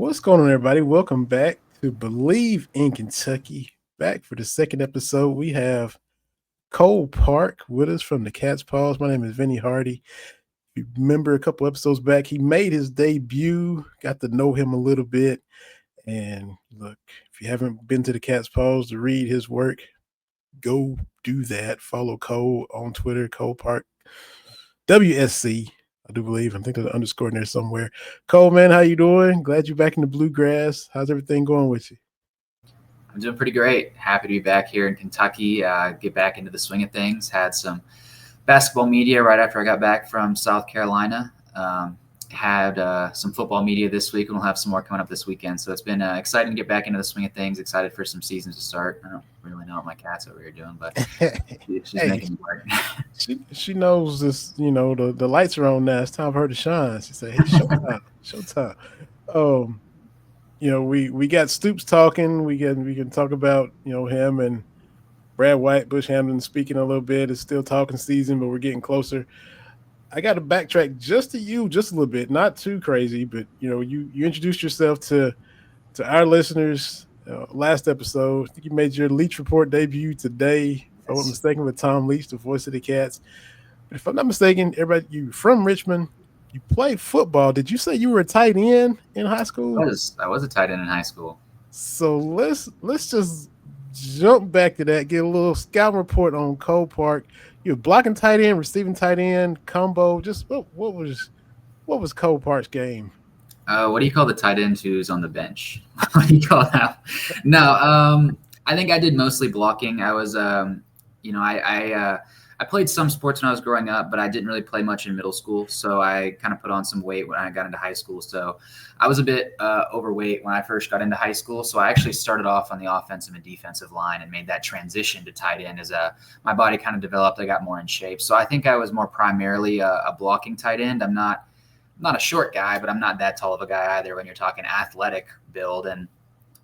What's going on, everybody? Welcome back to Bleav in Kentucky. Back for the second episode, we have Cole Park with us from the Cat's Paws. My name is Vinny Hardy. If you remember a couple episodes back, he made his debut, got to know him a little bit. And look, if you haven't been to the Cat's Paws to read his work, go do that. Follow Cole on Twitter, Cole Park WSC. I do believe. I think there's an underscore in there somewhere. Cole, man, how you doing? Glad you're back in the bluegrass. How's everything going with you? I'm doing pretty great. Happy to be back here in Kentucky, get back into the swing of things. Had some basketball media right after I got back from South Carolina. Had some football media this week, and we'll have some more coming up this weekend. So it's been exciting to get back into the swing of things, excited for some seasons to start. I don't really know what my cat's over here doing, but she's making it work. She knows this, the lights are on now. It's time for her to shine. She said, hey, showtime. We got Stoops talking. We can talk about, him and Brad White, Bush Hamden speaking a little bit. It's still talking season, but we're getting closer. I got to backtrack just a little bit, not too crazy, but you introduced yourself to our listeners last episode. I think you made your Leach Report debut today, if I'm not mistaken, with Tom Leach, the voice of the Cats. But if I'm not mistaken, everybody, you from Richmond, you played football. Did you say you were a tight end in high school? I was a tight end in high school. So let's just jump back to that, get a little scout report on Cole Park. You're blocking tight end, receiving tight end, combo. Just what was Cole Park's game? What do you call the tight end who's on the bench? What do you call that? No, I think I did mostly blocking. I was, I played some sports when I was growing up, but I didn't really play much in middle school. So I kind of put on some weight when I got into high school. So I was a bit overweight when I first got into high school. So I actually started off on the offensive and defensive line and made that transition to tight end as my body kind of developed. I got more in shape. So I think I was more primarily a blocking tight end. I'm not a short guy, but I'm not that tall of a guy either when you're talking athletic build. And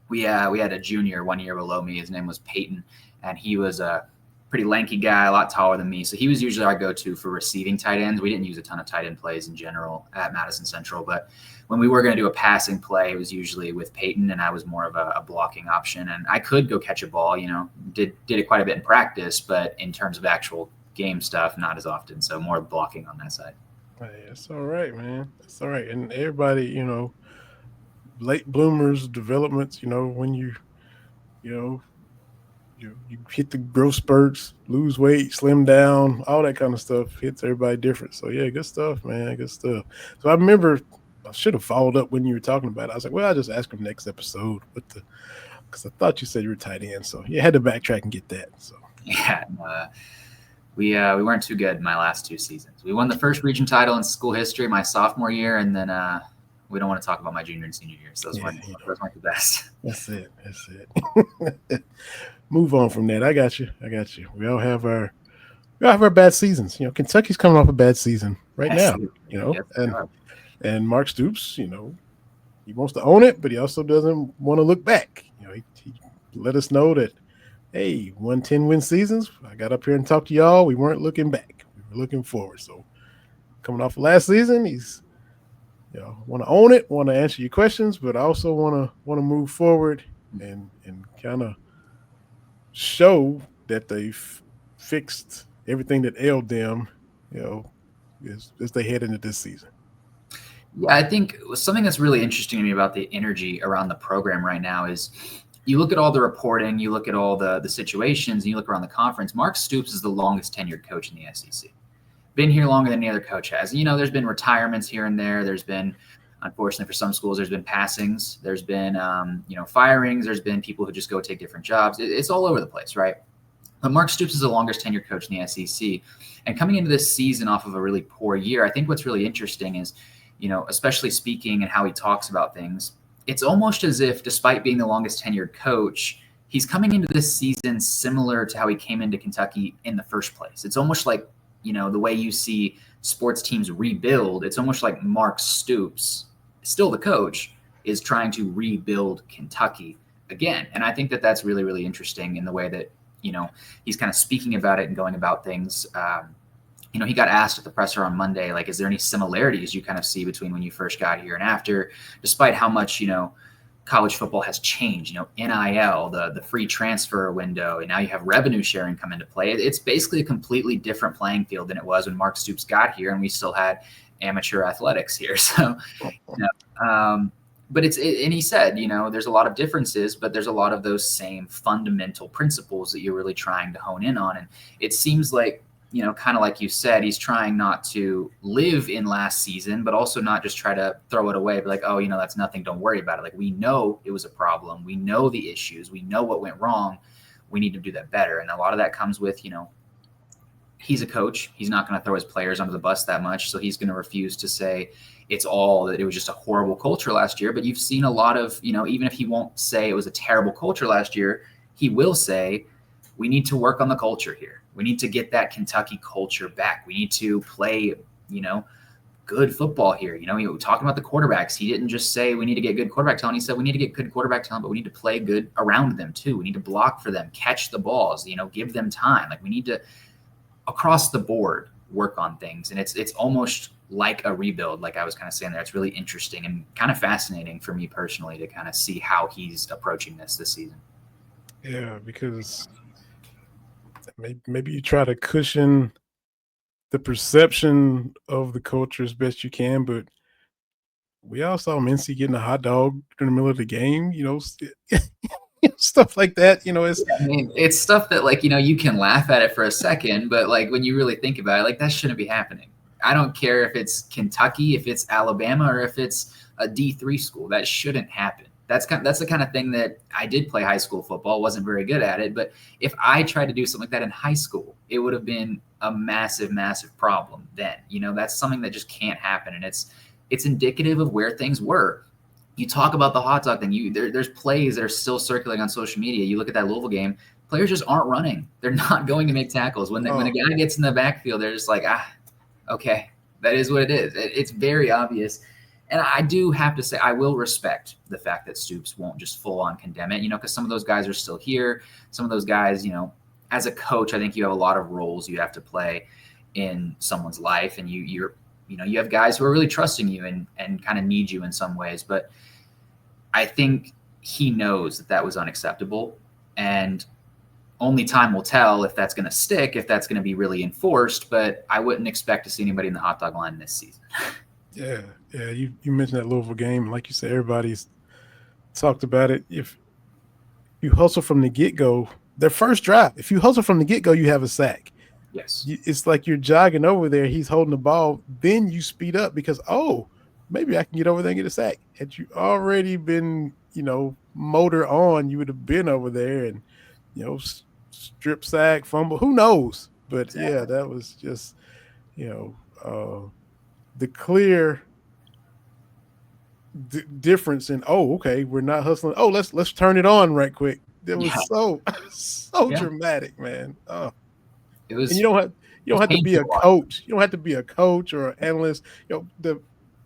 we had a junior 1 year below me. His name was Peyton, and he was a pretty lanky guy, a lot taller than me. So he was usually our go-to for receiving tight ends. We didn't use a ton of tight end plays in general at Madison Central, but when we were going to do a passing play, it was usually with Peyton, and I was more of a blocking option. And I could go catch a ball, did it quite a bit in practice, but in terms of actual game stuff, not as often. So more blocking on that side. Hey, that's all right, man. That's all right. And everybody, late bloomers, developments, when you hit the growth spurts, lose weight, slim down, all that kind of stuff hits everybody different. So yeah, good stuff, man. Good stuff. So I remember I should have followed up when you were talking about it. I was like, well, I'll just ask him next episode because I thought you said you were tight end. So you had to backtrack and get that. So yeah. We weren't too good in my last two seasons. We won the first region title in school history my sophomore year, and then we don't want to talk about my junior and senior year. So those weren't the best. That's it. Move on from that. I got you. We all have our bad seasons. Kentucky's coming off a bad season right now. And Mark Stoops, he wants to own it, but he also doesn't want to look back. He let us know that, hey, 10-win seasons. I got up here and talked to y'all. We weren't looking back. We were looking forward. So coming off of last season, he's want to own it, want to answer your questions, but I also want to move forward and kind of show that they've fixed everything that ailed them, as they head into this season. Yeah, I think something that's really interesting to me about the energy around the program right now is you look at all the reporting, you look at all the situations, and you look around the conference. Mark Stoops is the longest tenured coach in the SEC. Been here longer than any other coach has. There's been retirements here and there. There's been, unfortunately for some schools, there's been passings. There's been, firings. There's been people who just go take different jobs. It's all over the place, right? But Mark Stoops is the longest tenured coach in the SEC. And coming into this season off of a really poor year, I think what's really interesting is, especially speaking and how he talks about things, it's almost as if, despite being the longest tenured coach, he's coming into this season similar to how he came into Kentucky in the first place. It's almost like, the way you see sports teams rebuild, it's almost like Mark Stoops, still the coach, is trying to rebuild Kentucky again. And I think that that's really, really interesting in the way that, he's kind of speaking about it and going about things he got asked at the presser on Monday, like, is there any similarities you kind of see between when you first got here and after, despite how much, college football has changed, NIL, the free transfer window, and now you have revenue sharing come into play. It's basically a completely different playing field than it was when Mark Stoops got here and we still had amateur athletics here. So, but and he said, there's a lot of differences, but there's a lot of those same fundamental principles that you're really trying to hone in on. And it seems like, kind of like you said, he's trying not to live in last season, but also not just try to throw it away. But like, oh, that's nothing. Don't worry about it. Like, we know it was a problem. We know the issues. We know what went wrong. We need to do that better. And a lot of that comes with, he's a coach. He's not going to throw his players under the bus that much. So he's going to refuse to say it's all that it was just a horrible culture last year. But you've seen a lot of, even if he won't say it was a terrible culture last year, he will say, we need to work on the culture here. We need to get that Kentucky culture back. We need to play, good football here. Talking about the quarterbacks, he didn't just say we need to get good quarterback talent. He said we need to get good quarterback talent, but we need to play good around them too. We need to block for them, catch the balls, give them time. Like, we need to, across the board, work on things. And it's almost like a rebuild, like I was kind of saying there. It's really interesting and kind of fascinating for me personally to kind of see how he's approaching this season. Yeah, because maybe you try to cushion the perception of the culture as best you can, but we all saw Mincy getting a hot dog in the middle of the game, stuff like that. It's stuff that, like, you can laugh at it for a second, but like when you really think about it, like, that shouldn't be happening. I don't care if it's Kentucky, if it's Alabama, or if it's a D3 school. That shouldn't happen. That's the kind of thing that I did play high school football, wasn't very good at it. But if I tried to do something like that in high school, it would have been a massive, massive problem then. That's something that just can't happen. And it's indicative of where things were. You talk about the hot dog thing. There's plays that are still circulating on social media. You look at that Louisville game, players just aren't running. They're not going to make tackles. When a guy gets in the backfield, they're just like, okay, that is what it is. It's very obvious. And I do have to say, I will respect the fact that Stoops won't just full on condemn it, because some of those guys are still here. Some of those guys, as a coach, I think you have a lot of roles you have to play in someone's life. And you have guys who are really trusting you and kind of need you in some ways. But I think he knows that was unacceptable. And only time will tell if that's going to stick, if that's going to be really enforced. But I wouldn't expect to see anybody in the hot dog line this season. Yeah. You mentioned that Louisville game. Like you said, everybody's talked about it. If you hustle from the get-go, their first drive, if you hustle from the get-go, you have a sack. Yes. It's like you're jogging over there. He's holding the ball. Then you speed up because, maybe I can get over there and get a sack. Had you already been, motor on, you would have been over there and, strip sack, fumble. Who knows? But, exactly. Yeah, that was just, the clear difference in, okay, we're not hustling. Let's turn it on right quick. That was so dramatic, man. It was. And you don't have to be a coach. You don't have to be a coach or an analyst. The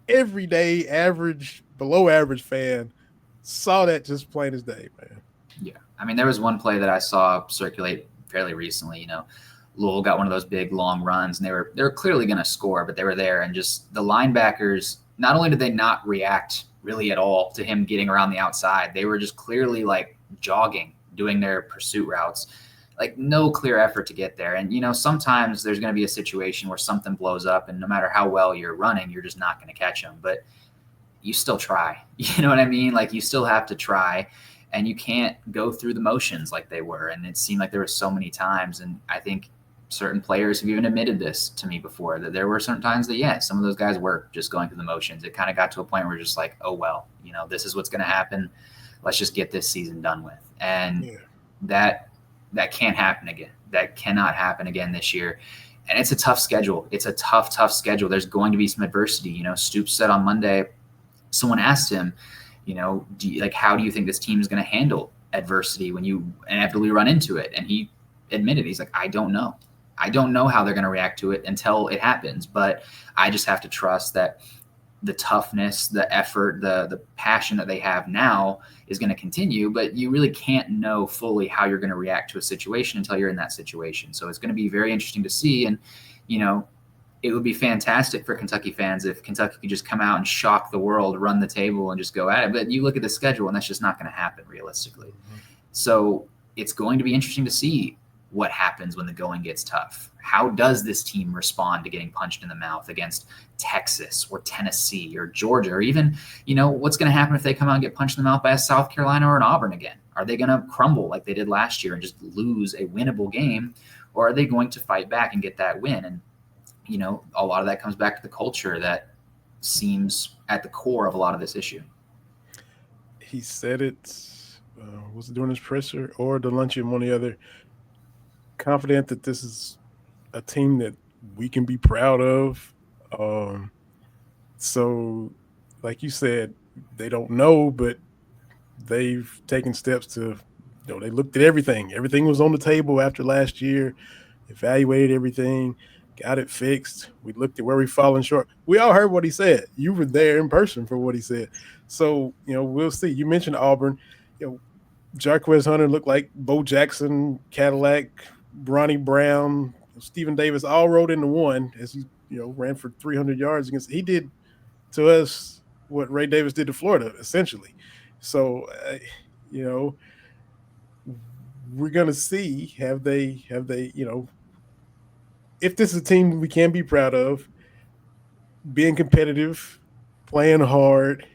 everyday average, below average fan saw that just plain as day, man. Yeah. I mean, there was one play that I saw circulate fairly recently. Louisville got one of those big long runs, and they were clearly going to score, but they were there, and just the linebackers, not only did they not react really at all to him getting around the outside, they were just clearly like jogging, doing their pursuit routes, like no clear effort to get there. And sometimes there's going to be a situation where something blows up, and no matter how well you're running, you're just not going to catch them, but you still try. You know what I mean? Like, you still have to try, and you can't go through the motions like they were. And it seemed like there were so many times, and I think certain players have even admitted this to me before, that there were certain times that, some of those guys were just going through the motions. It kind of got to a point where just like, oh, well, this is what's going to happen. Let's just get this season done with. And that can't happen again. That cannot happen again this year. And it's a tough schedule. It's a tough schedule. There's going to be some adversity. Stoops said on Monday, someone asked him, how do you think this team is going to handle adversity when you inevitably run into it? And he admitted, he's like, I don't know. I don't know how they're going to react to it until it happens, but I just have to trust that the toughness, the effort, the passion that they have now is going to continue, but you really can't know fully how you're going to react to a situation until you're in that situation. So it's going to be very interesting to see. And, it would be fantastic for Kentucky fans if Kentucky could just come out and shock the world, run the table, and just go at it. But you look at the schedule, and that's just not going to happen realistically. Mm-hmm. So it's going to be interesting to see what happens when the going gets tough. How does this team respond to getting punched in the mouth against Texas or Tennessee or Georgia, or even, what's going to happen if they come out and get punched in the mouth by a South Carolina or an Auburn again? Are they going to crumble like they did last year and just lose a winnable game, or are they going to fight back and get that win? And a lot of that comes back to the culture that seems at the core of a lot of this issue. He said it, was it during his presser or the luncheon, one or the other, confident that this is a team that we can be proud of. So, like you said, they don't know, but they've taken steps to, they looked at everything. Everything was on the table after last year, evaluated everything, got it fixed. We looked at where we've fallen short. We all heard what he said. You were there in person for what he said. So, we'll see. You mentioned Auburn. Jarquez Hunter looked like Bo Jackson, Cadillac, Bronny Brown, Stephen Davis all rolled into one as he, ran for 300 yards against. He did to us what Ray Davis did to Florida, essentially. So, we're going to see have they, if this is a team we can be proud of, being competitive, playing hard,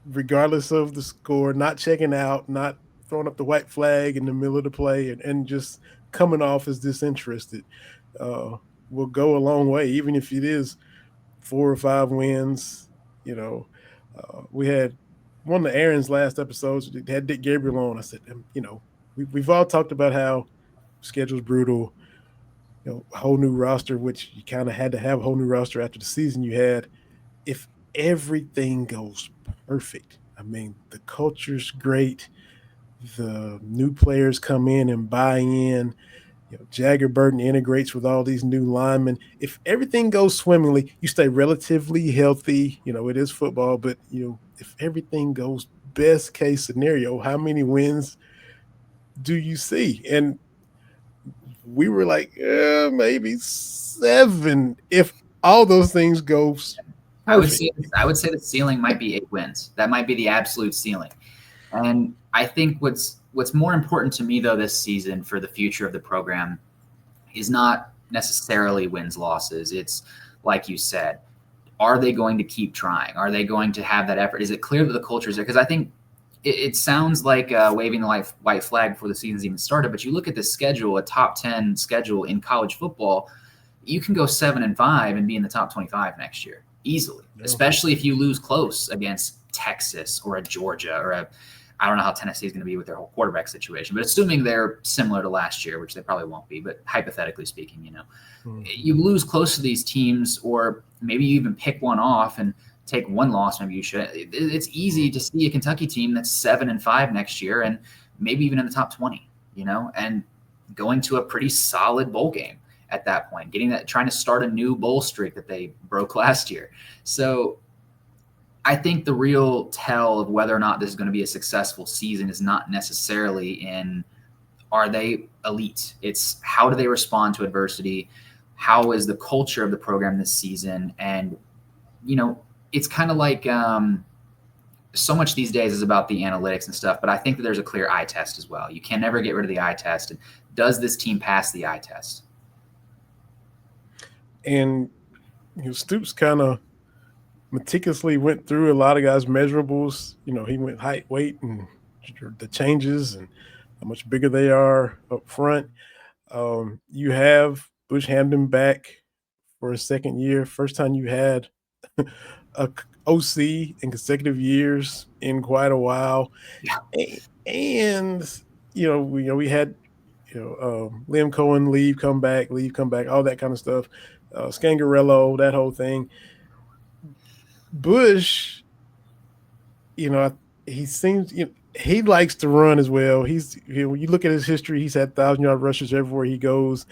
regardless of the score, not checking out, not throwing up the white flag in the middle of the play, and just coming off as disinterested, will go a long way, even if it is 4 or 5 wins. We had one of Aaron's last episodes, had Dick Gabriel on. I said, we've all talked about how schedule's brutal, a whole new roster, which you kind of had to have a whole new roster after the season you had. If everything goes perfect, I mean, the culture's great, the new players come in and buy in, Jagger Burton integrates with all these new linemen. If everything goes swimmingly, you stay relatively healthy. It is football, but if everything goes best case scenario, how many wins do you see? And we were like, maybe 7 if all those things go. I would say the ceiling might be 8 wins. That might be the absolute ceiling. And I think what's more important to me, though, this season for the future of the program is not necessarily wins, losses. It's like you said, are they going to keep trying? Are they going to have that effort? Is it clear that the culture is there? Because I think it sounds like waving the white flag before the season's even started, but you look at the schedule, a top 10 schedule in college football, you can go 7-5 and be in the top 25 next year easily, especially if you lose close against Texas or a Georgia or I don't know how Tennessee is going to be with their whole quarterback situation, but assuming they're similar to last year, which they probably won't be, but hypothetically speaking, you lose close to these teams, or maybe you even pick one off and take one loss. Maybe you should. It's easy to see a Kentucky team that's 7-5 next year and maybe even in the top 20, and going to a pretty solid bowl game at that point, trying to start a new bowl streak that they broke last year. So I think the real tell of whether or not this is going to be a successful season is not necessarily in, are they elite? It's how do they respond to adversity? How is the culture of the program this season? And, it's kind of like so much these days is about the analytics and stuff, but I think that there's a clear eye test as well. You can never get rid of the eye test. And does this team pass the eye test? And Stoops kind of meticulously went through a lot of guys' measurables. He went height, weight, and the changes and how much bigger they are up front. You have Bush Hamden back for a second year. First time you had a OC in consecutive years in quite a while. Yeah. And we had Liam Cohen leave, come back, all that kind of stuff. Scangarello, that whole thing. Bush, he seems he likes to run as well. He's when you look at his history, he's had 1,000-yard rushes everywhere he goes.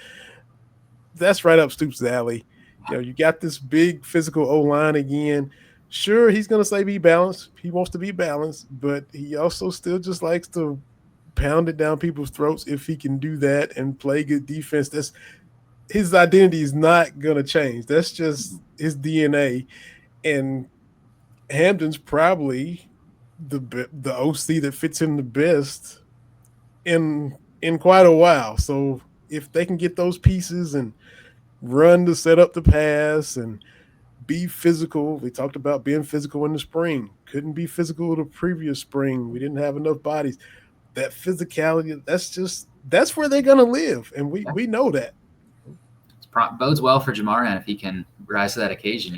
That's right up Stoops' alley. You got this big physical O-line again. Sure, he's going to say be balanced. He wants to be balanced, but he also still just likes to pound it down people's throats if he can do that and play good defense. his identity is not going to change. That's just his DNA. And Hampton's probably the OC that fits him the best in quite a while. So if they can get those pieces and run to set up the pass and be physical, we talked about being physical in the spring. Couldn't be physical the previous spring. We didn't have enough bodies. That physicality, that's where they're gonna live, and we know that. Bodes well for Jamarian if he can rise to that occasion.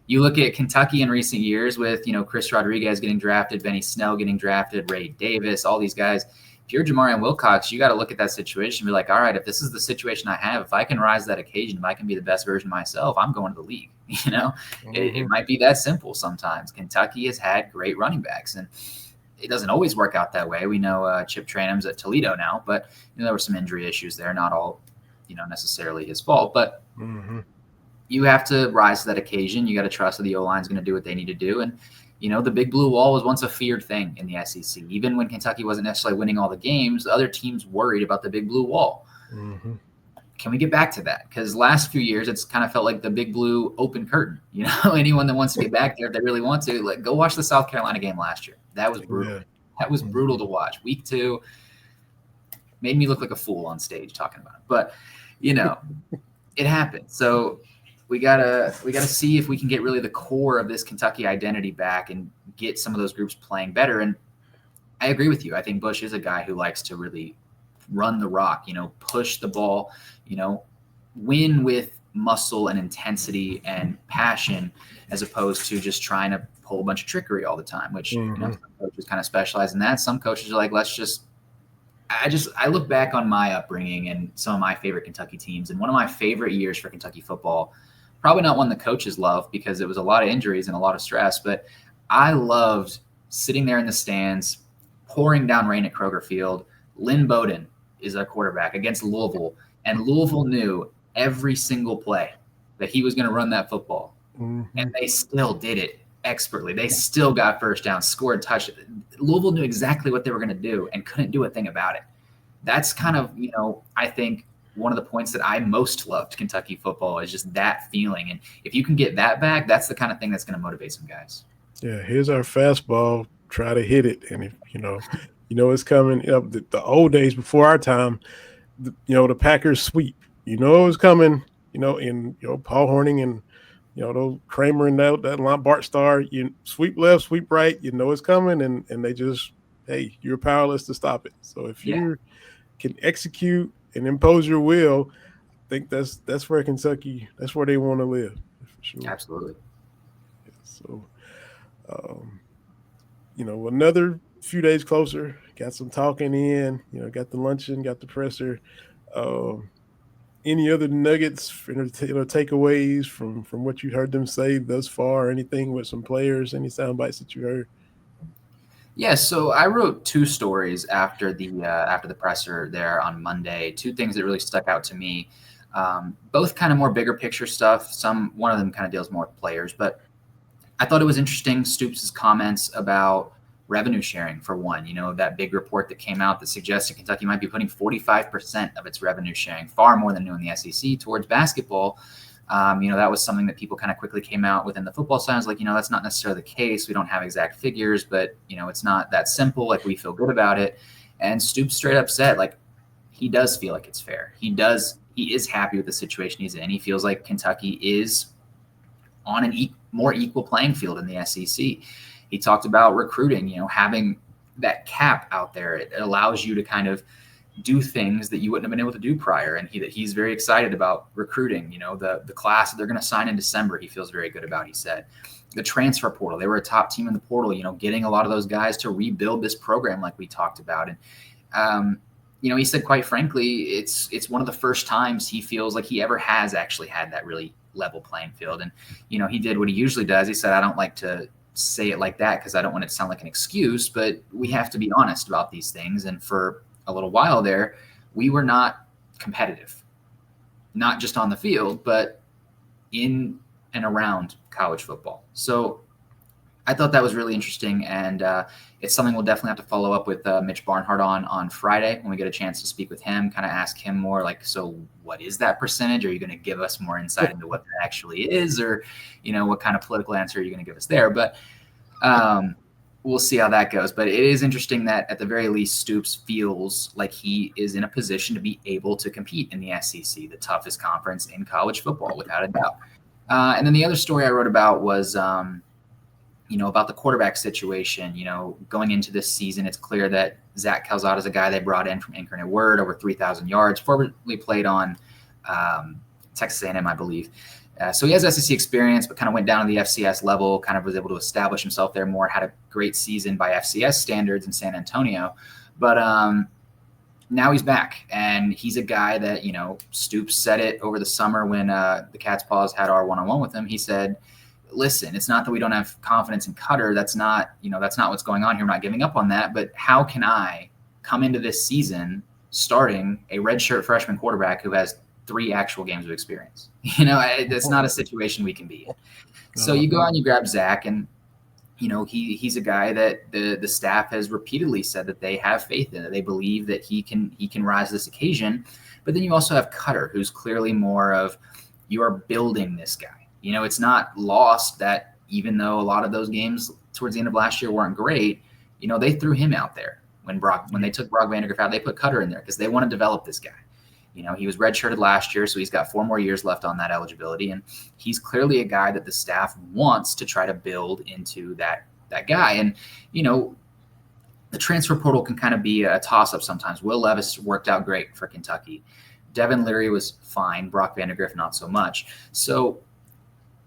You look at Kentucky in recent years with, Chris Rodriguez getting drafted, Benny Snell getting drafted, Ray Davis, all these guys. If you're Jamarian Wilcox, you got to look at that situation and be like, all right, if this is the situation I have, if I can rise to that occasion, if I can be the best version of myself, I'm going to the league. It might be that simple sometimes. Kentucky has had great running backs, and it doesn't always work out that way. We know Chip Trainum's at Toledo now, but there were some injury issues there, not all necessarily his fault, but you have to rise to that occasion. You got to trust that the O-line is going to do what they need to do. And, the big blue wall was once a feared thing in the SEC. Even when Kentucky wasn't necessarily winning all the games, other teams worried about the big blue wall. Can we get back to that? Because last few years, it's kind of felt like the big blue open curtain. Anyone that wants to get back there, if they really want to, go watch the South Carolina game last year. That was brutal. Yeah. That was brutal to watch. Week 2 made me look like a fool on stage talking about it. But it happened. So we gotta see if we can get really the core of this Kentucky identity back and get some of those groups playing better. And I agree with you. I think Bush is a guy who likes to really run the rock, push the ball, win with muscle and intensity and passion, as opposed to just trying to pull a bunch of trickery all the time, which some coaches kind of specialize in that. Some coaches are like, I look back on my upbringing and some of my favorite Kentucky teams, and one of my favorite years for Kentucky football, probably not one the coaches love because it was a lot of injuries and a lot of stress, but I loved sitting there in the stands, pouring down rain at Kroger Field. Lynn Bowden is our quarterback against Louisville, and Louisville knew every single play that he was going to run that football, and they still did it expertly. They still got first down, scored touchdowns. Louisville knew exactly what they were going to do and couldn't do a thing about it. That's kind of, I think one of the points that I most loved Kentucky football is just that feeling. And if you can get that back, that's the kind of thing that's going to motivate some guys. Yeah, here's our fastball. Try to hit it. And if it's coming. The old days before our time, the Packers sweep. It was coming. In Paul Hornung and those Kramer and that line, Bart Starr, you sweep left, sweep right, it's coming, and they just, hey, you're powerless to stop it. So if you can execute and impose your will, I think that's where Kentucky, that's where they want to live, for sure. Absolutely. Yeah, so, another few days closer, got some talking in, got the luncheon, got the presser. Any other nuggets, takeaways from what you heard them say thus far? Anything with some players? Any sound bites that you heard? Yeah, so I wrote 2 stories after the presser there on Monday. 2 things that really stuck out to me, both kind of more bigger picture stuff. One of them kind of deals more with players, but I thought it was interesting. Stoops' comments about revenue sharing, for one, that big report that came out that suggested Kentucky might be putting 45% of its revenue sharing, far more than new in the SEC, towards basketball. That was something that people kind of quickly came out within the football side. Like, that's not necessarily the case. We don't have exact figures, but, it's not that simple. Like, we feel good about it. And Stoops straight up said, like, he does feel like it's fair. He is happy with the situation he's in. He feels like Kentucky is on an more equal playing field in the SEC. He talked about recruiting, having that cap out there. It allows you to kind of do things that you wouldn't have been able to do prior. And he's very excited about recruiting, the class that they're going to sign in December. He feels very good about, he said. The transfer portal, they were a top team in the portal, getting a lot of those guys to rebuild this program like we talked about. And, he said, quite frankly, it's one of the first times he feels like he ever has actually had that really level playing field. And, he did what he usually does. He said, I don't like to say it like that because I don't want it to sound like an excuse, but we have to be honest about these things. And for a little while there, we were not competitive, not just on the field, but in and around college football. So I thought that was really interesting, and it's something we'll definitely have to follow up with Mitch Barnhart on Friday when we get a chance to speak with him, kind of ask him more like, so what is that percentage? Are you going to give us more insight into what that actually is, or, what kind of political answer are you going to give us there? But we'll see how that goes. But it is interesting that at the very least, Stoops feels like he is in a position to be able to compete in the SEC, the toughest conference in college football, without a doubt. And then the other story I wrote about was about the quarterback situation. Going into this season, it's clear that Zach Calzada is a guy they brought in from Incarnate Word, over 3,000 yards, formerly played on Texas A&M, I Bleav. So he has SEC experience, but kind of went down to the FCS level, kind of was able to establish himself there more, had a great season by FCS standards in San Antonio. But now he's back, and he's a guy that, Stoops said it over the summer when the Cat's Paws had our one-on-one with him. He said, listen, it's not that we don't have confidence in Cutter. That's not what's going on here. We're not giving up on that. But how can I come into this season starting a redshirt freshman quarterback who has 3 actual games of experience? That's not a situation we can be in. So you go out and you grab Zach, and he's a guy that the staff has repeatedly said that they have faith in, that they Bleav that he can rise to this occasion. But then you also have Cutter, who's clearly more of, you are building this guy. It's not lost that even though a lot of those games towards the end of last year weren't great, they threw him out there when they took Brock Vandagriff out. They put Cutter in there because they want to develop this guy. He was redshirted last year, so he's got 4 more years left on that eligibility, and he's clearly a guy that the staff wants to try to build into that guy. And the transfer portal can kind of be a toss-up sometimes. Will Levis worked out great for Kentucky. Devin Leary was fine. Brock Vandagriff not so much. So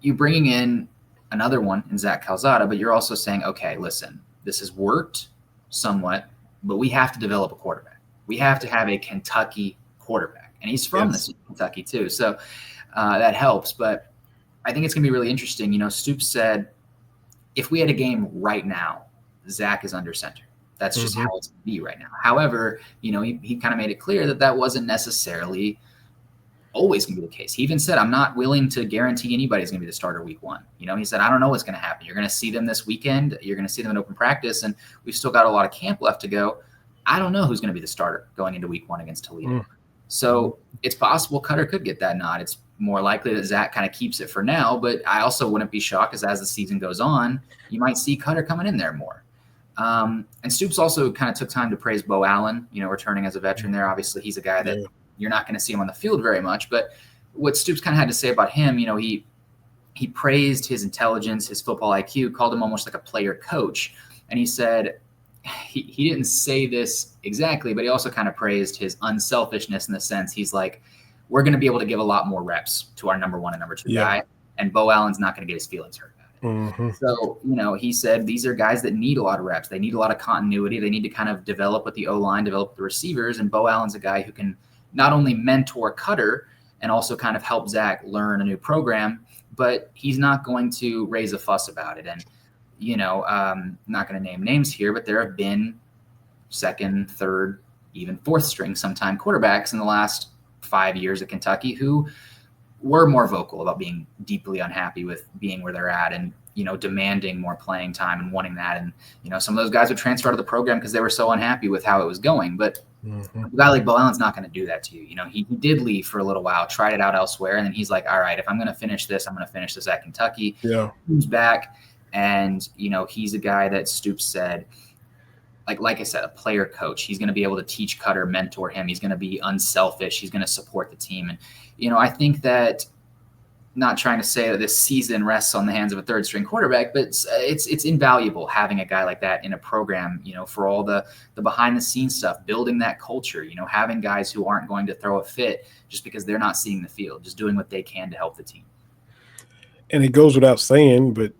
you bringing in another one in Zach Calzada, but you're also saying, okay, listen, this has worked somewhat, but we have to develop a quarterback. We have to have a Kentucky quarterback, and he's from this Kentucky too. So that helps, but I think it's going to be really interesting. Stoops said, if we had a game right now, Zach is under center. That's just how it's going to be right now. However, he kind of made it clear that wasn't necessarily always going to be the case. He even said, I'm not willing to guarantee anybody's going to be the starter week 1. He said, I don't know what's going to happen. You're going to see them this weekend. You're going to see them in open practice, and we've still got a lot of camp left to go. I don't know who's going to be the starter going into week 1 against Toledo. So it's possible Cutter could get that nod. It's more likely that Zach kind of keeps it for now, but I also wouldn't be shocked as the season goes on, you might see Cutter coming in there more. And Stoops also kind of took time to praise Bo Allen, returning as a veteran there. Obviously, he's a guy that you're not going to see him on the field very much, but what Stoops kind of had to say about him, he praised his intelligence, his football IQ, called him almost like a player coach. And he said, he didn't say this exactly, but he also kind of praised his unselfishness in the sense he's like, we're going to be able to give a lot more reps to our number 1 and number 2 guy, and Bo Allen's not going to get his feelings hurt about it. So, he said these are guys that need a lot of reps. They need a lot of continuity. They need to kind of develop with the O-line, develop with the receivers, and Bo Allen's a guy who can not only mentor Cutter and also kind of help Zach learn a new program, but he's not going to raise a fuss about it. And, I'm not going to name names here, but there have been 2nd, 3rd, even 4th string sometime quarterbacks in the last 5 years at Kentucky who were more vocal about being deeply unhappy with being where they're at and, demanding more playing time and wanting that. And, some of those guys would transfer to the program because they were so unhappy with how it was going. But a guy like Bo Allen's not going to do that to you. He did leave for a little while, tried it out elsewhere, and then he's like, all right, if I'm going to finish this, I'm going to finish this at Kentucky. He's back, and, he's a guy that Stoops said, like I said, a player coach. He's going to be able to teach Cutter, mentor him. He's going to be unselfish. He's going to support the team. And, I think that, not trying to say that this season rests on the hands of a 3rd string quarterback, but it's invaluable having a guy like that in a program, for all the behind the scenes stuff, building that culture, having guys who aren't going to throw a fit just because they're not seeing the field, just doing what they can to help the team. And it goes without saying, but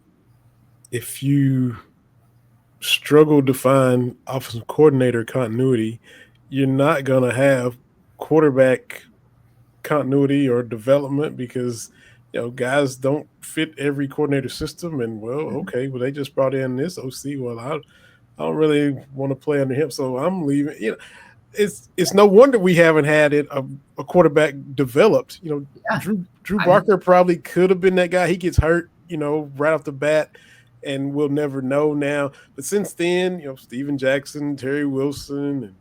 if you struggle to find offensive coordinator continuity, you're not going to have quarterback continuity or development because guys don't fit every coordinator system. And they just brought in this OC. Well, I don't really want to play under him, so I'm leaving. It's no wonder we haven't had a quarterback developed. Drew Barker probably could have been that guy. He gets hurt, right off the bat. and we'll never know now. But since then, Steven Jackson, Terry Wilson, and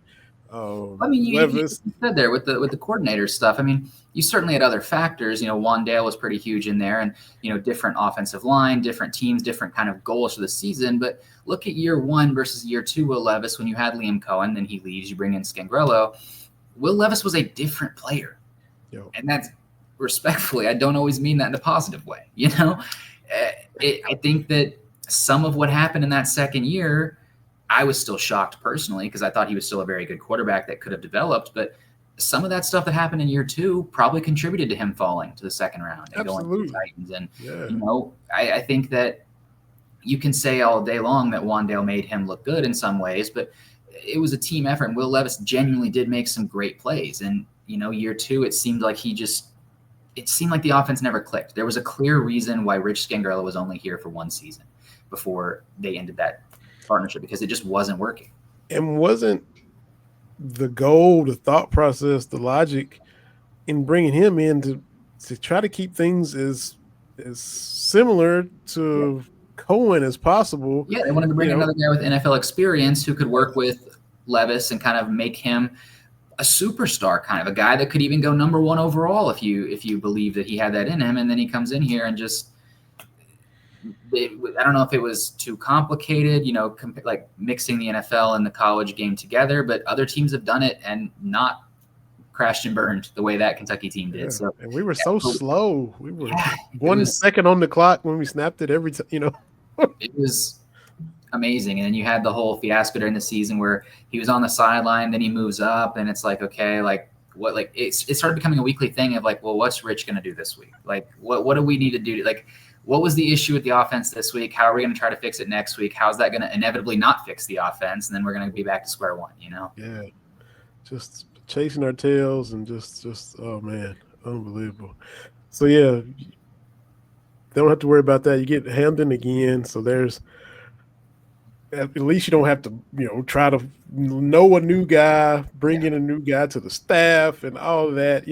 I mean, you Levis. said there with the coordinator stuff. I mean, you certainly had other factors. Wandale was pretty huge in there, and different offensive line, different teams, different kind of goals for the season. But look at year one versus year two, Will Levis. When you had Liam Cohen, then he leaves, you bring in Scangrello. Will Levis was a different player, and that's respectfully. I don't always mean that in a positive way. I think that some of what happened in that second year, I was still shocked personally because I thought he was still a very good quarterback that could have developed. But some of that stuff that happened in year two probably contributed to him falling to the second round and going to the Titans. And, I think that you can say all day long that Wandale made him look good in some ways, but it was a team effort. And Will Levis genuinely did make some great plays. And, year two, it seemed like it seemed like the offense never clicked. There was a clear reason why Rich Scangarello was only here for one season before they ended that partnership, because it just wasn't working. And wasn't the goal, the thought process, the logic in bringing him in to try to keep things as similar to Cohen as possible? Yeah, they wanted to bring another guy with NFL experience who could work with Levis and kind of make him a superstar, kind of a guy that could even go number one overall if you believe that he had that in him. And then he comes in here and just – I don't know if it was too complicated, like mixing the NFL and the college game together, but other teams have done it and not crashed and burned the way that Kentucky team did. So, and we were so slow. We were 1 second on the clock when we snapped it every time, It was amazing. And then you had the whole fiasco during the season where he was on the sideline, then he moves up, and it's like, okay, like what, like it started becoming a weekly thing of like, well, what's Rich going to do this week? Like, what do we need to do? What was the issue with the offense this week? How are we going to try to fix it next week? How's that going to inevitably not fix the offense? And then we're going to be back to square one, Yeah. Just chasing our tails and just oh, man, unbelievable. So, yeah, they don't have to worry about that. You get Hamden again. So there's at least you don't have to, try to know a new guy, bring in a new guy to the staff and all of that.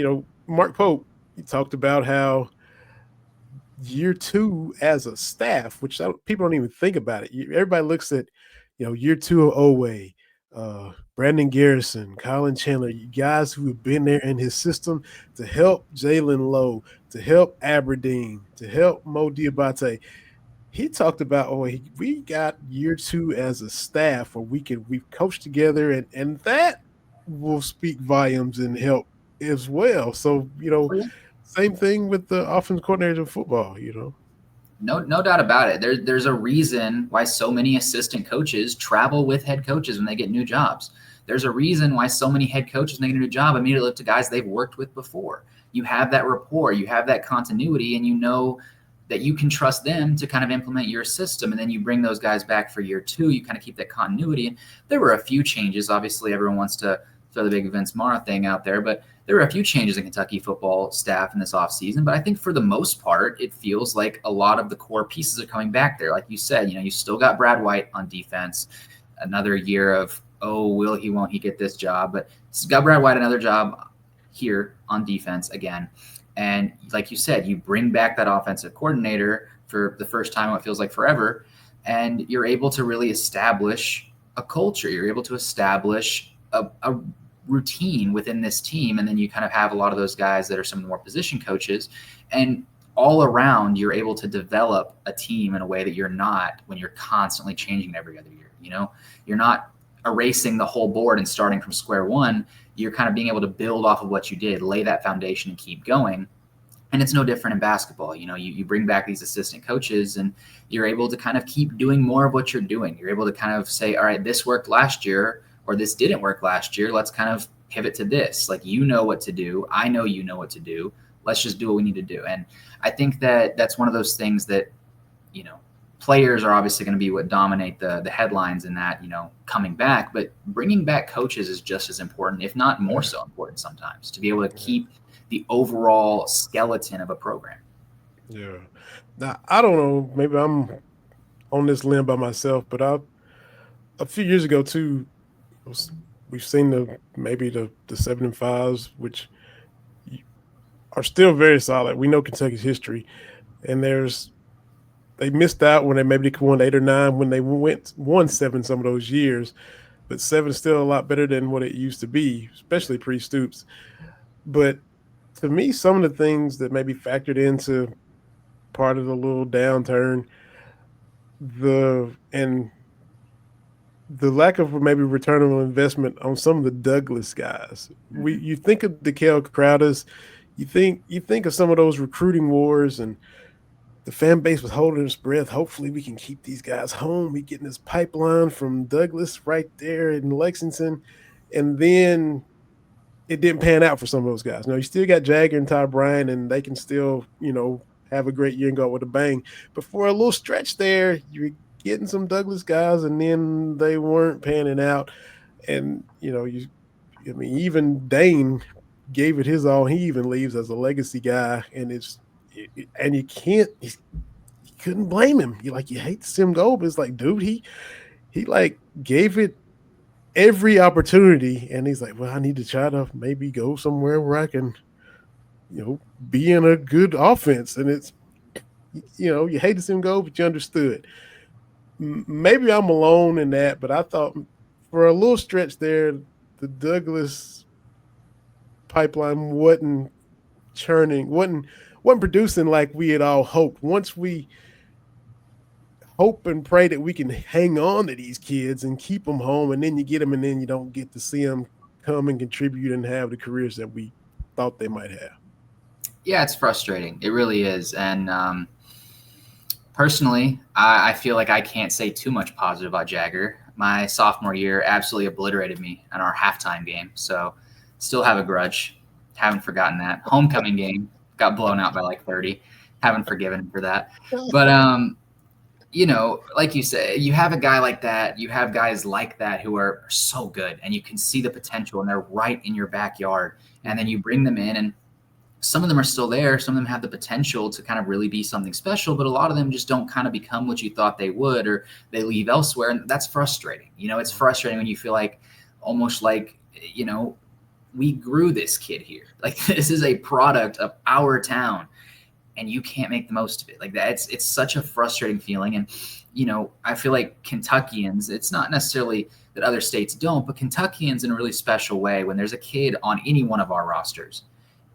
Mark Pope, he talked about how year two as a staff, which people don't even think about it. Everybody looks at, year two of Oweh, Brandon Garrison, Colin Chandler, guys who have been there in his system to help Jalen Lowe, to help Aberdeen, to help Mo Diabate. He talked about, we got year two as a staff where we've coached together, and that will speak volumes and help as well. So, same thing with the offensive coordinators in football, No doubt about it. There's a reason why so many assistant coaches travel with head coaches when they get new jobs. There's a reason why so many head coaches when they get a new job immediately look to guys they've worked with before. You have that rapport, you have that continuity, and you know that you can trust them to kind of implement your system. And then you bring those guys back for year two. You kind of keep that continuity. And there were a few changes. Obviously, everyone wants to throw the big Vince Mara thing out there, but there were a few changes in Kentucky football staff in this offseason. But I think for the most part, it feels like a lot of the core pieces are coming back there. Like you said, you still got Brad White on defense. Another year of, will he, won't he get this job? But it's got Brad White another job here on defense again. And like you said, you bring back that offensive coordinator for the first time, it feels like forever, and you're able to really establish a culture. You're able to establish a routine within this team, and then you kind of have a lot of those guys that are some of the more position coaches, and all around you're able to develop a team in a way that you're not when you're constantly changing every other year. You're not erasing the whole board and starting from square one. You're kind of being able to build off of what you did, lay that foundation and keep going. And it's no different in basketball. You bring back these assistant coaches and you're able to kind of keep doing more of what you're doing. You're able to kind of say, all right, this worked last year or this didn't work last year. Let's kind of pivot to this. Like, you know what to do. I know you know what to do. Let's just do what we need to do. And I think that that's one of those things that, players are obviously going to be what dominate the headlines in that, coming back, but bringing back coaches is just as important, if not more so important sometimes, to be able to keep the overall skeleton of a program. Yeah. Now, I don't know, maybe I'm on this limb by myself, but a few years ago too, we've seen the 7-5s, which are still very solid. We know Kentucky's history, and there's they missed out when they maybe won 8 or 9 when they won 7 some of those years. But 7 is still a lot better than what it used to be, especially pre Stoops. But to me, some of the things that maybe factored into part of the little downturn, and the lack of maybe return on investment on some of the Douglas guys. You think of DeKel Crowders, you think of some of those recruiting wars, and the fan base was holding its breath. Hopefully, we can keep these guys home. We getting this pipeline from Douglas right there in Lexington, and then it didn't pan out for some of those guys. Now you still got Jagger and Ty Bryant, and they can still have a great year and go out with a bang. But for a little stretch there, you're getting some Douglas guys, and then they weren't panning out. And even Dane gave it his all. He even leaves as a legacy guy, and and you couldn't blame him. You hate to see him go, but it's like, dude, he like gave it every opportunity, and he's like, well, I need to try to maybe go somewhere where I can, be in a good offense. And it's, you hate to see him go, but you understood. Maybe I'm alone in that, but I thought for a little stretch there, the Douglas pipeline wasn't churning, wasn't producing like we had all hoped. Once we hope and pray that we can hang on to these kids and keep them home, and then you get them, and then you don't get to see them come and contribute and have the careers that we thought they might have. Yeah, it's frustrating. It really is. And personally, I feel like I can't say too much positive about Jagger. My sophomore year absolutely obliterated me in our halftime game. So still have a grudge. Haven't forgotten that. Homecoming game, got blown out by like 30. Haven't forgiven him for that. But like you say, you have a guy like that, you have guys like that who are so good, and you can see the potential, and they're right in your backyard. And then you bring them in, and some of them are still there. Some of them have the potential to kind of really be something special, but a lot of them just don't kind of become what you thought they would, or they leave elsewhere. And that's frustrating. It's frustrating when you feel like almost like, we grew this kid here. Like, this is a product of our town, and you can't make the most of it. Like that, it's such a frustrating feeling. And, I feel like Kentuckians, it's not necessarily that other states don't, but Kentuckians in a really special way, when there's a kid on any one of our rosters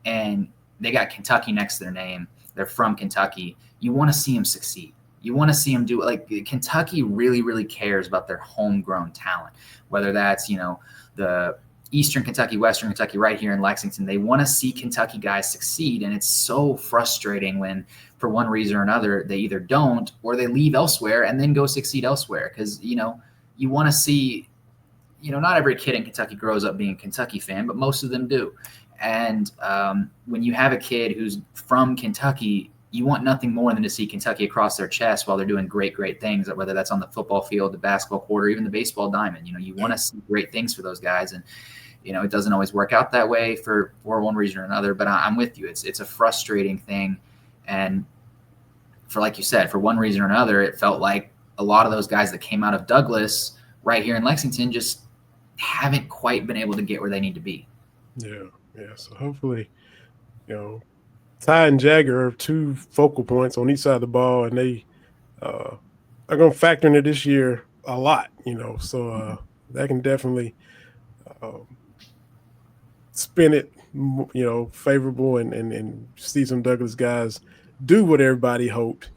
and they got Kentucky next to their name, they're from Kentucky, you want to see them succeed. You want to see them do it. Like, Kentucky really, really cares about their homegrown talent, whether that's, the Eastern Kentucky, Western Kentucky, right here in Lexington. They want to see Kentucky guys succeed. And it's so frustrating when, for one reason or another, they either don't, or they leave elsewhere and then go succeed elsewhere. Because, you want to see, not every kid in Kentucky grows up being a Kentucky fan, but most of them do. And when you have a kid who's from Kentucky, you want nothing more than to see Kentucky across their chest while they're doing great, great things, whether that's on the football field, the basketball court, or even the baseball diamond. You want to see great things for those guys. And, it doesn't always work out that way for one reason or another, but I'm with you. It's a frustrating thing. And for, like you said, for one reason or another, it felt like a lot of those guys that came out of Douglas right here in Lexington just haven't quite been able to get where they need to be. Yeah. So hopefully, Ty and Jagger are two focal points on each side of the ball, and they are going to factor into this year a lot, so that can definitely spin it, favorable, and see some Douglas guys do what everybody hoped.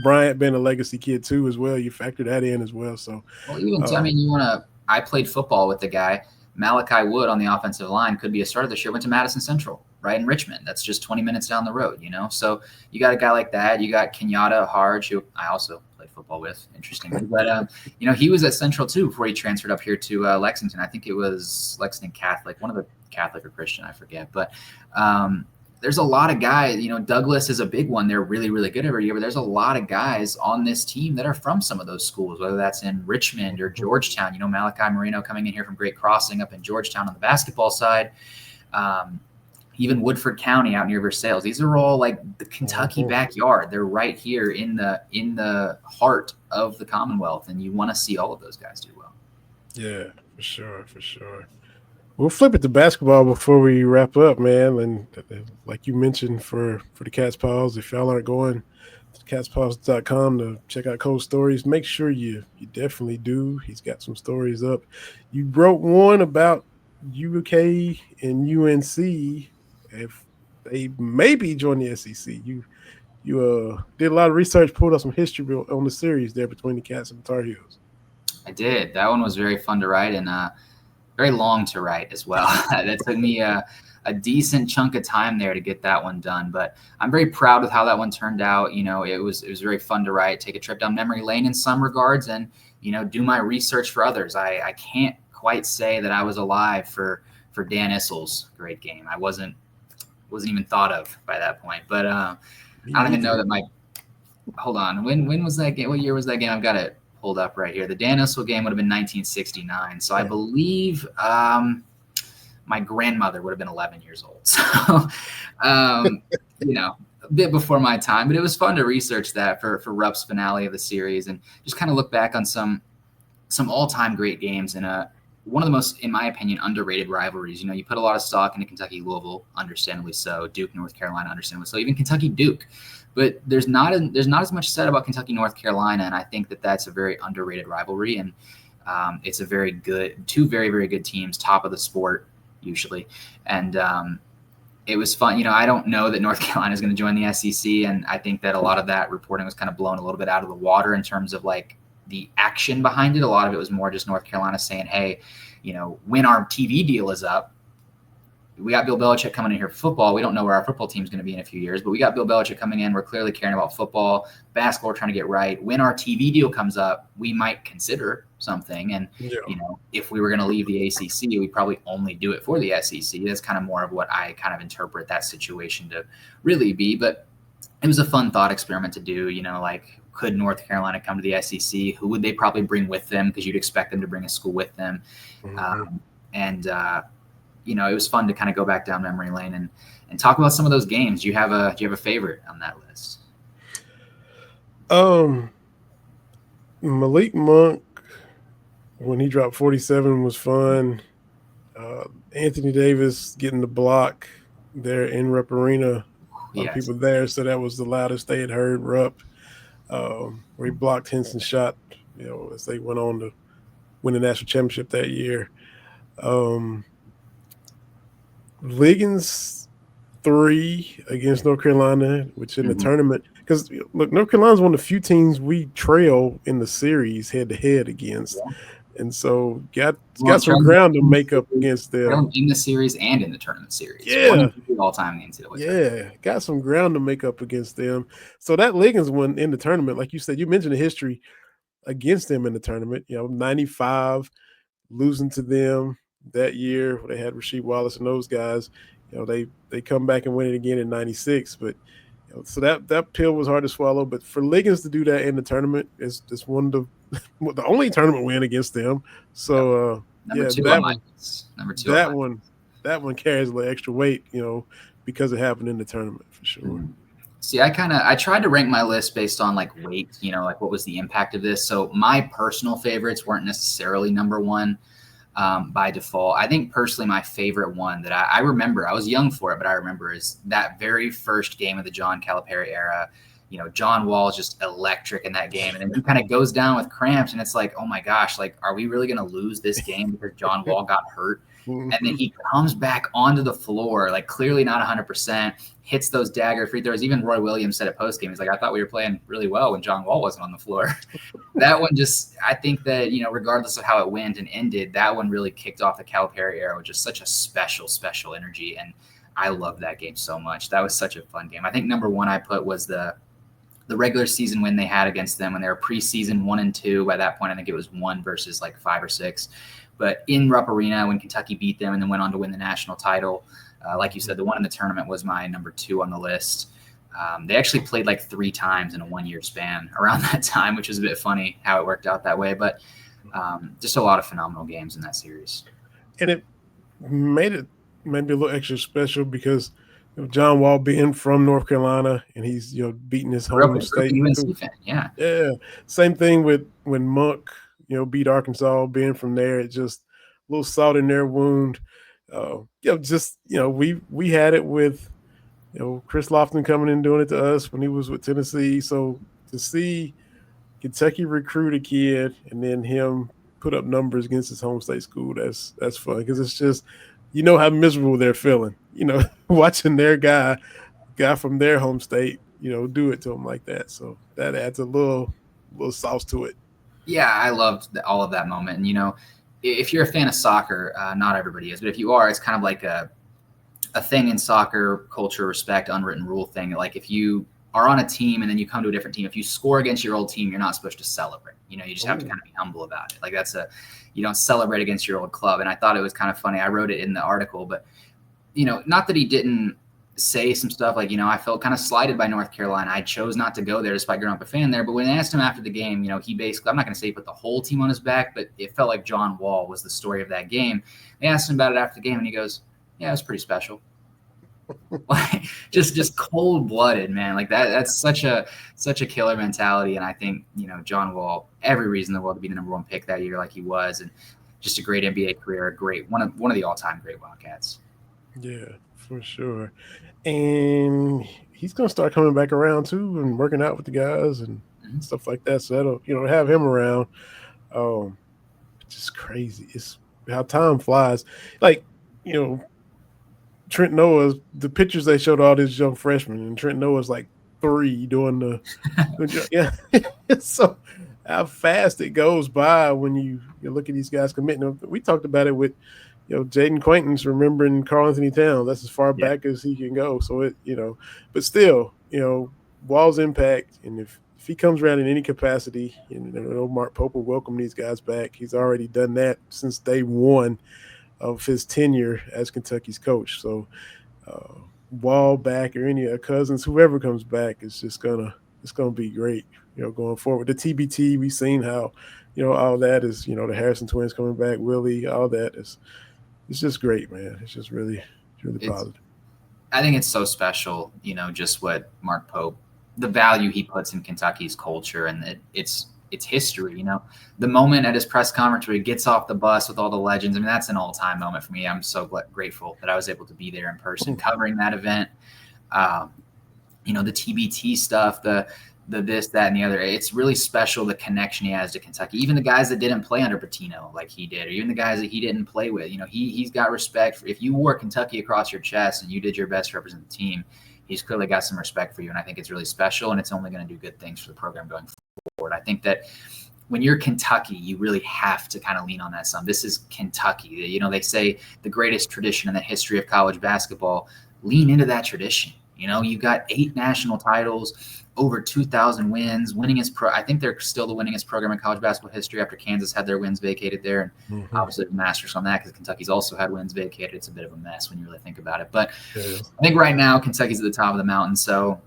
Bryant being a legacy kid too as well. You factor that in as well. So, I played football with the guy. Malachi Wood on the offensive line could be a starter this year. Went to Madison Central, right in Richmond. That's just 20 minutes down the road, So you got a guy like that. You got Kenyatta Harge, who I also played football with, interestingly. But, he was at Central too before he transferred up here to Lexington. I think it was Lexington Catholic, one of the Catholic or Christian, I forget. But there's a lot of guys. Douglas is a big one. They're really, really good every year. But there's a lot of guys on this team that are from some of those schools, whether that's in Richmond or Georgetown. Malachi Marino coming in here from Great Crossing up in Georgetown on the basketball side. Even Woodford County out near Versailles. These are all like the Kentucky backyard. They're right here in the heart of the Commonwealth, and you want to see all of those guys do well. Yeah, for sure. We'll flip it to basketball before we wrap up, man. And like you mentioned, for the Cats Paws, if y'all aren't going catspaws.com to check out Cole's stories. Make sure you definitely do. He's got some stories up. You wrote one about UK and UNC if they maybe join the SEC. You did a lot of research, pulled up some history on the series there between the Cats and the Tar Heels. I did. That one was very fun to write and very long to write as well. That took me a decent chunk of time there to get that one done. But I'm very proud with how that one turned out. It was very fun to write, take a trip down memory lane in some regards, and do my research for others. I can't quite say that I was alive for Dan Issel's great game. I wasn't even thought of by that point. But I don't even know that my. Hold on. When was that game? What year was that game? I've got it pulled up right here. The Dan Issel game would have been 1969. So I Bleav my grandmother would have been 11 years old. So, a bit before my time, but it was fun to research that for Rupp's finale of the series and just kind of look back on some all-time great games and one of the most, in my opinion, underrated rivalries. You put a lot of stock into Kentucky-Louisville, understandably so, Duke-North Carolina, understandably so, even Kentucky-Duke. But there's not as much said about Kentucky-North Carolina, and I think that's a very underrated rivalry, and it's a very good, two very, very good teams, top of the sport usually, and it was fun. I don't know that North Carolina is going to join the SEC, and I think that a lot of that reporting was kind of blown a little bit out of the water in terms of like the action behind it. A lot of it was more just North Carolina saying, hey, when our TV deal is up, we got Bill Belichick coming in here for football. We don't know where our football team is going to be in a few years, but we got Bill Belichick coming in. We're clearly caring about football, basketball, we're trying to get right. When our TV deal comes up, we might consider something. And, if we were going to leave the ACC, we'd probably only do it for the SEC. That's kind of more of what I kind of interpret that situation to really be. But it was a fun thought experiment to do, like, could North Carolina come to the SEC? Who would they probably bring with them? Because you'd expect them to bring a school with them. It was fun to kind of go back down memory lane and talk about some of those games. Do you have a favorite on that list? Malik Monk, when he dropped 47, was fun. Anthony Davis getting the block there in Rupp Arena. People there, so that was the loudest they had heard Rupp. Where he blocked Henson's shot, as they went on to win the national championship that year. Liggins 3 against North Carolina, which in the tournament, because look, North Carolina's one of the few teams we trail in the series head to head against, and so got some ground to make up against them in the series and in the tournament series. Yeah, all time in the NCAA. Yeah, got some ground to make up against them. So that Liggins one in the tournament, like you said, you mentioned the history against them in the tournament. 95 losing to them that year. They had Rasheed Wallace and those guys. They come back and win it again in 96. But so that pill was hard to swallow. But for Liggins to do that in the tournament is one of the only tournament win against them. So number two, that one carries a little extra weight, because it happened in the tournament for sure. See, I tried to rank my list based on like weight, like what was the impact of this. So my personal favorites weren't necessarily number one. By default. I think personally my favorite one that I remember, I was young for it, but I remember is that very first game of the John Calipari era. John Wall is just electric in that game. And then he kind of goes down with cramps and it's like, oh my gosh, like, are we really going to lose this game because John Wall got hurt? And then he comes back onto the floor, like clearly not 100%, hits those dagger free throws. Even Roy Williams said at postgame, he's like, I thought we were playing really well when John Wall wasn't on the floor. That one I think that, regardless of how it went and ended, that one really kicked off the Calipari era with just such a special, special energy. And I love that game so much. That was such a fun game. I think number one I put was the regular season win they had against them when they were preseason 1-2. By that point, I think it was 1 versus like 5 or 6. But in Rupp Arena, when Kentucky beat them and then went on to win the national title, like you said, the one in the tournament was my number 2 on the list. They actually played like 3 times in a 1-year span around that time, which was a bit funny how it worked out that way. But just a lot of phenomenal games in that series. And it made it maybe a little extra special because John Wall being from North Carolina and he's beating his home state. Yeah. Same thing with when Monk beat Arkansas, being from there. It just a little salt in their wound. We had it with Chris Lofton coming in doing it to us when he was with Tennessee. So to see Kentucky recruit a kid and then him put up numbers against his home state school, that's fun because it's just how miserable they're feeling. Watching their guy from their home state, do it to them like that. So that adds a little sauce to it. Yeah, I loved all of that moment. And if you're a fan of soccer, not everybody is, but if you are, it's kind of like a thing in soccer culture, respect, unwritten rule thing. Like if you are on a team and then you come to a different team, if you score against your old team, you're not supposed to celebrate. You just have to kind of be humble about it. Like you don't celebrate against your old club. And I thought it was kind of funny. I wrote it in the article, but not that he didn't say some stuff like, I felt kind of slighted by North Carolina. I chose not to go there despite growing up a fan there. But when I asked him after the game, he basically, I'm not going to say he put the whole team on his back, but it felt like John Wall was the story of that game. They asked him about it after the game and he goes, yeah, it was pretty special. Like just cold-blooded, man. Like that's such a killer mentality. And I think, John Wall, every reason in the world to be the number one pick that year like he was, and just a great NBA career, a great one of the all-time great Wildcats. Yeah, for sure. And he's going to start coming back around too and working out with the guys and stuff like that. So that'll, have him around. It's just crazy. It's how time flies. Like, Trent Noah's, the pictures they showed all these young freshmen, and Trent Noah's like 3 doing the yeah. So how fast it goes by when you look at these guys committing. We talked about it with Jaden Quaintance remembering Karl Anthony Towns. That's as far back as he can go. So it but still Wall's impact, and if he comes around in any capacity, Mark Pope will welcome these guys back. He's already done that since day one of his tenure as Kentucky's coach. So Wall back or any of our cousins, whoever comes back, it's gonna be great. Going forward, the TBT, we've seen how all that is. The Harrison twins coming back, Willie, all that is. It's just great, man. It's just really positive. I think it's so special, just what Mark Pope, the value he puts in Kentucky's culture, and it's history. The moment at his press conference where he gets off the bus with all the legends, I mean, that's an all-time moment for me. I'm so grateful that I was able to be there in person covering that event. The TBT stuff, the this, that, and the other. It's really special, the connection he has to Kentucky. Even the guys that didn't play under Pitino like he did, or even the guys that he didn't play with, he's got respect. If you wore Kentucky across your chest and you did your best to represent the team, he's clearly got some respect for you. And I think it's really special, and it's only going to do good things for the program going forward. I think that when you're Kentucky, you really have to kind of lean on that some. This is Kentucky. They say the greatest tradition in the history of college basketball. Lean into that tradition. You've got 8 national titles, over 2,000 wins, winningest I think they're still the winningest program in college basketball history after Kansas had their wins vacated there. And obviously the asterisk on that because Kentucky's also had wins vacated. It's a bit of a mess when you really think about it. But I think right now Kentucky's at the top of the mountain. So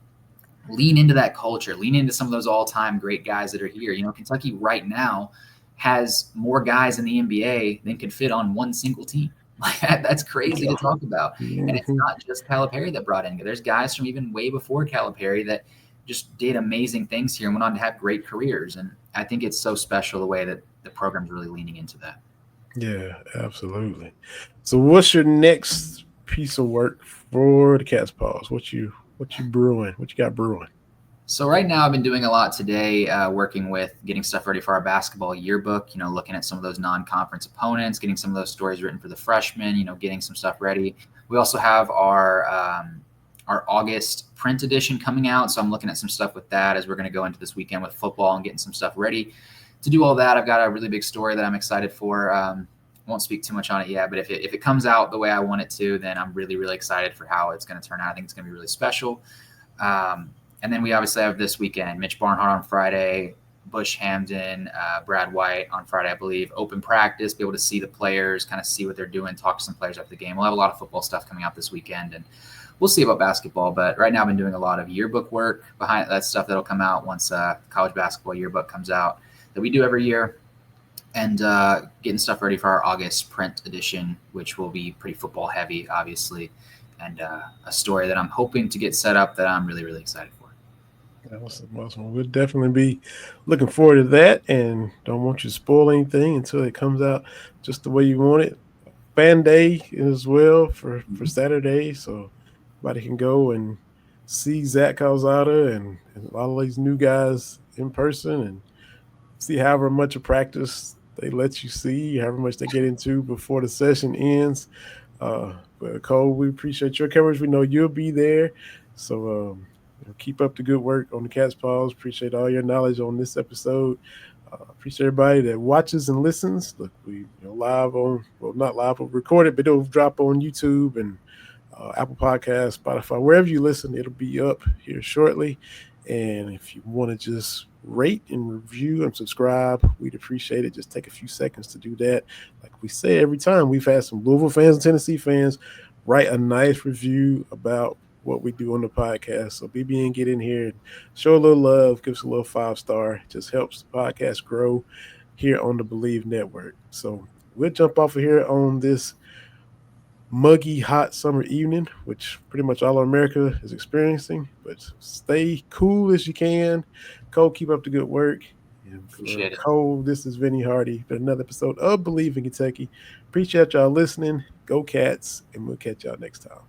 lean into that culture, lean into some of those all-time great guys that are here. Kentucky right now has more guys in the NBA than could fit on one single team. Like that's crazy to talk about. And it's not just Calipari that brought in. There's guys from even way before Calipari that just did amazing things here and went on to have great careers. And I think it's so special the way that the program's really leaning into that. Yeah, absolutely. So what's your next piece of work for the Cat's Paws? What you brewing? What you got brewing? So right now I've been doing a lot today, working with getting stuff ready for our basketball yearbook, looking at some of those non-conference opponents, getting some of those stories written for the freshmen, getting some stuff ready. We also have our August print edition coming out. So I'm looking at some stuff with that as we're going to go into this weekend with football and getting some stuff ready to do all that. I've got a really big story that I'm excited for. Won't speak too much on it yet, but if it comes out the way I want it to, then I'm really, really excited for how it's going to turn out. I think it's going to be really special. And then we obviously have this weekend, Mitch Barnhart on Friday, Bush Hamden, Brad White on Friday, I Bleav. Open practice, be able to see the players, kind of see what they're doing, talk to some players after the game. We'll have a lot of football stuff coming out this weekend, and we'll see about basketball. But right now I've been doing a lot of yearbook work behind that stuff that'll come out once college basketball yearbook comes out that we do every year, and getting stuff ready for our August print edition, which will be pretty football heavy, obviously, and a story that I'm hoping to get set up that I'm really, really excited for. Awesome. We'll definitely be looking forward to that, and don't want you to spoil anything until it comes out just the way you want it. Fan day as well for Saturday, so everybody can go and see Zach Calzada and all of these new guys in person and see however much of practice they let you see, however much they get into before the session ends. But Cole, we appreciate your coverage. We know you'll be there. So keep up the good work on the Cat's Paws. Appreciate all your knowledge on this episode. Appreciate everybody that watches and listens. Look, we live on, well, not live, but recorded, but it'll drop on YouTube and Apple Podcasts, Spotify, wherever you listen, it'll be up here shortly. And if you want to just rate and review and subscribe, we'd appreciate it. Just take a few seconds to do that. Like we say every time, we've had some Louisville fans and Tennessee fans write a nice review about what we do on the podcast. So BB, get in here and show a little love, give us a little 5-star. It just helps the podcast grow here on the Bleav Network. So we'll jump off of here on this muggy, hot summer evening, which pretty much all of America is experiencing. But stay cool as you can. Cole, keep up the good work. And Appreciate it. Cole, this is Vinny Hardy for another episode of Bleav in Kentucky. Appreciate y'all listening. Go Cats, and we'll catch y'all next time.